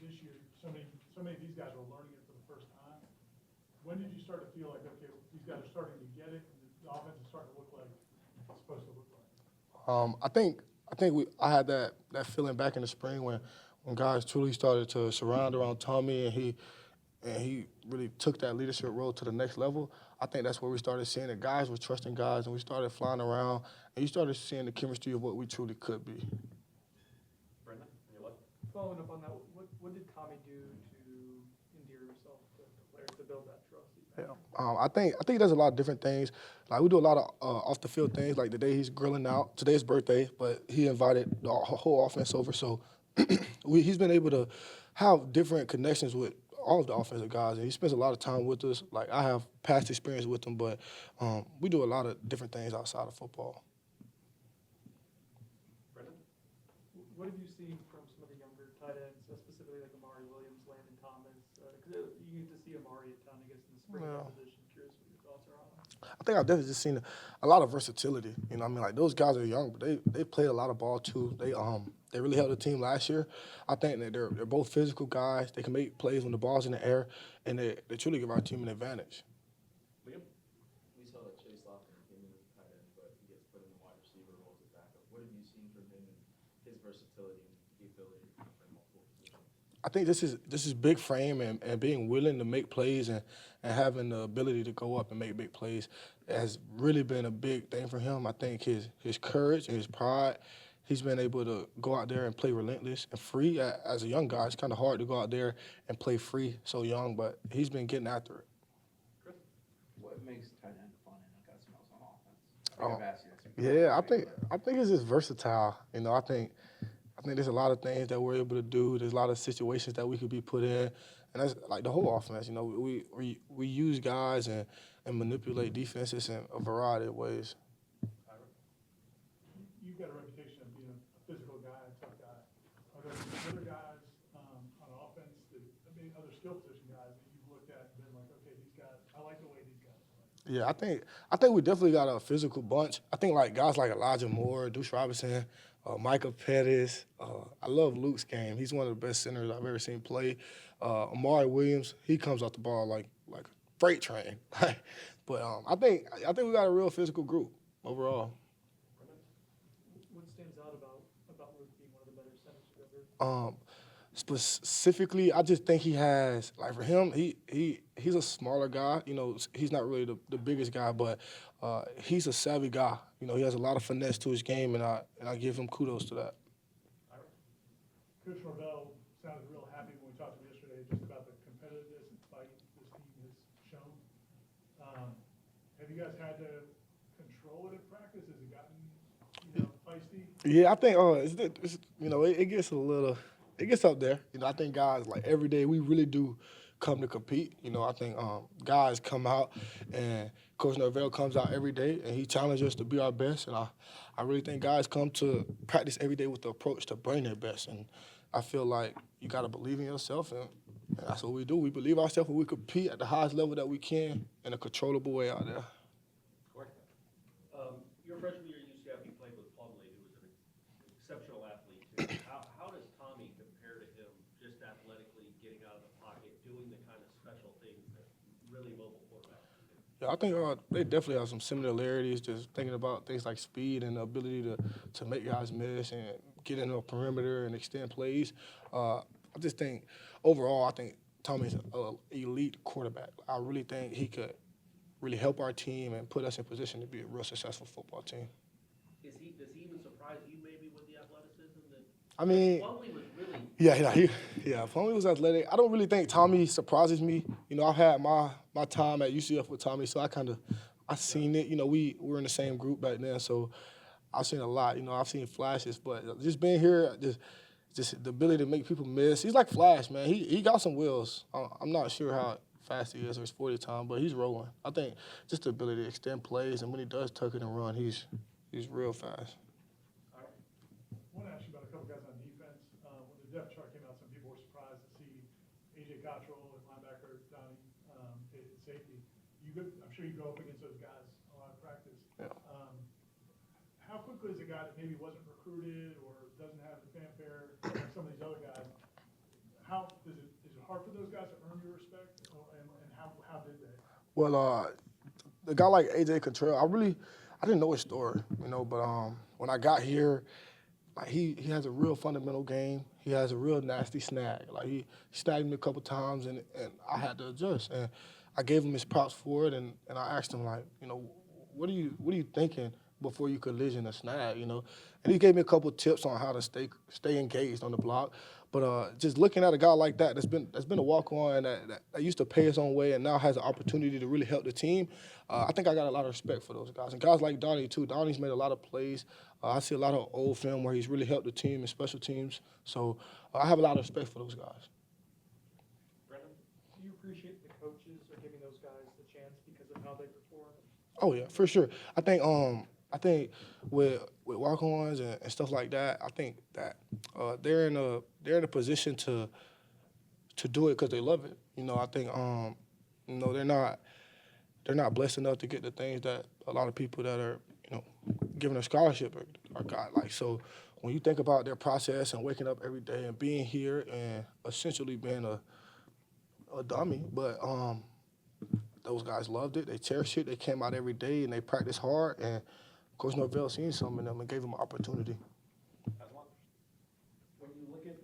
this year, so many of these guys are learning it for the first time. When did you start to feel like, okay, these guys are starting to get it, and the offense is starting to look like it's supposed to look like? I had that feeling back in the spring when guys truly started to surround around Tommy, and he really took that leadership role to the next level. I think that's where we started seeing that guys were trusting guys, and we started flying around, and you started seeing the chemistry of what we truly could be. Brendan, on your left. Following up on that, what did Tommy do to endear himself to players to build that trust? I think he does a lot of different things. Like we do a lot of off the field things. Like today he's grilling out. Today's birthday, but he invited the whole offense over. So he's been able to have different connections with all of the offensive guys, and he spends a lot of time with us. Like I have past experience with him, but we do a lot of different things outside of football. Brendan? What have you seen from some of the younger tight ends, specifically like Amari Williams, Landon Thomas? Because you get to see Amari a ton, I guess, in the spring competition. Curious what your thoughts are on that. I think I've definitely just seen a lot of versatility. You know, what I mean, like those guys are young, but they played a lot of ball too. They really helped the team last year. I think that they're both physical guys. They can make plays when the ball's in the air, and they truly give our team an advantage. Liam? We saw that Chase Lofton came in as a tight end, but he gets put in the wide receiver role as a backup. What have you seen from him and his versatility and the ability to play multiple positions? I think this is big frame and being willing to make plays and having the ability to go up and make big plays has really been a big thing for him. I think his courage and his pride, he's been able to go out there and play relentless and free. As a young guy, it's kind of hard to go out there and play free so young, but he's been getting after it. Chris? What makes tight end fun and got smells on offense? I think I've asked you this before. Yeah, I think it's just versatile. You know, I think there's a lot of things that we're able to do. There's a lot of situations that we could be put in, and that's like the whole offense. You know, we use guys and manipulate defenses in a variety of ways. You've got a reputation of being a physical guy, a tough guy. Are there other guys on offense, other skill position guys that you've looked at and been like, okay, these guys, I like the way these guys play? Yeah, I think we definitely got a physical bunch. I think like guys like Elijah Moore, Deuce Robinson, Micah Pettis. I love Luke's game. He's one of the best centers I've ever seen play. Amari Williams, he comes off the ball like a freight train. But I think we got a real physical group overall. What stands out about Luke being one of the better centers you've ever? Specifically, I just think he has, like for him, he's a smaller guy. You know, he's not really the biggest guy, but he's a savvy guy. You know, he has a lot of finesse to his game, and I give him kudos to that. Coach Norvell sounded real happy when we talked to him yesterday just about the competitiveness and fight this team has shown. Have you guys had to control it at practice? Has it gotten, feisty? Yeah, I think it's it gets a little. It gets up there. You know, I think guys, like, every day we really do come to compete. You know, I think guys come out and Coach Norvell comes out every day and he challenges us to be our best. And I really think guys come to practice every day with the approach to bring their best. And I feel like you got to believe in yourself, and that's what we do. We believe ourselves and we compete at the highest level that we can in a controllable way out there. Corey? Your freshman year at UCF, you played with Plumlee, who was an exceptional athlete too. How does Tommy compare to him, just athletically, getting out of the pocket, doing the kind of special things that really mobile quarterbacks can do? Yeah, I think they definitely have some similarities, just thinking about things like speed and the ability to make guys miss and get in a perimeter and extend plays. I just think, overall, I think Tommy's an elite quarterback. I really think he could really help our team and put us in position to be a real successful football team. Does he even surprise you maybe with the athleticism that? I mean, Plumlee was really. Yeah, Plumlee was athletic. I don't really think Tommy surprises me. You know, I've had my time at UCF with Tommy, so I seen it. You know, we were in the same group back then, so I've seen a lot. You know, I've seen flashes, but just being here, just the ability to make people miss. He's like Flash, man. He got some wheels. I'm not sure how fast he is or his 40 time, but he's rolling. I think just the ability to extend plays, and when he does tuck it and run, he's real fast. I want to ask you about a couple guys on defense. When the depth chart came out, some people were surprised to see A.J. Cottrell at linebacker, Donnie at safety. I'm sure you go up against those guys a lot of practice. Yeah. How quickly is a guy that maybe wasn't recruited or doesn't have the fanfare like some of these other guys, how Well, the guy like AJ Contrell, I didn't know his story, but when I got here, like he has a real fundamental game. He has a real nasty snag. Like he snagged me a couple times, and I had to adjust. And I gave him his props for it, and I asked him like, what are you thinking before you collision a snag, And he gave me a couple tips on how to stay engaged on the block. But just looking at a guy like that that's been a walk-on that used to pay his own way and now has an opportunity to really help the team, I think I got a lot of respect for those guys. And guys like Donnie, too. Donnie's made a lot of plays. I see a lot of old film where he's really helped the team in special teams. So I have a lot of respect for those guys. Brendan? Do you appreciate the coaches are giving those guys the chance because of how they perform? Oh yeah, for sure. I think with walk-ons and stuff like that, I think that they're in a position to do it because they love it. I think they're not blessed enough to get the things that a lot of people that are given a scholarship are got. Like, so when you think about their process and waking up every day and being here and essentially being a dummy, but those guys loved it. They cherished it. They came out every day and they practiced hard. And Coach Norvell seen something in them and gave them an opportunity. When you look at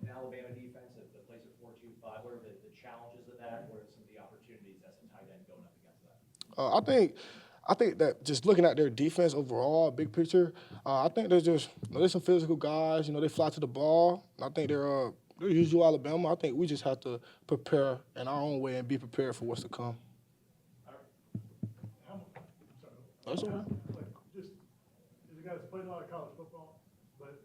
an Alabama defense that plays at 4-2-5, what are the challenges of that? What are some of the opportunities as a tight end going up against that? I think that just looking at their defense overall, big picture, I think there's some physical guys. They fly to the ball. I think they're usual Alabama. I think we just have to prepare in our own way and be prepared for what's to come. That's all right. Like, just, as a guy that's played a lot of college football, but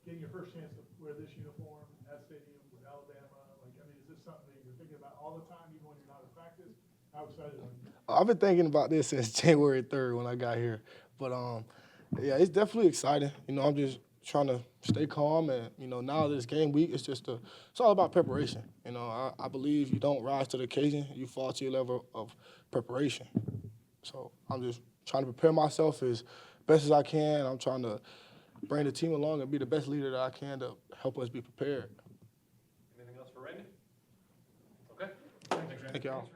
getting your first chance to wear this uniform in that stadium with Alabama, is this something that you're thinking about all the time, even when you're not at practice? How excited are you? I've been thinking about this since January 3rd when I got here. But, yeah, it's definitely exciting. I'm just trying to stay calm. And, now this game week, it's all about preparation. I believe you don't rise to the occasion. You fall to your level of preparation. So I'm just trying to prepare myself as best as I can. I'm trying to bring the team along and be the best leader that I can to help us be prepared. Anything else for Randy? Okay. Thank y'all.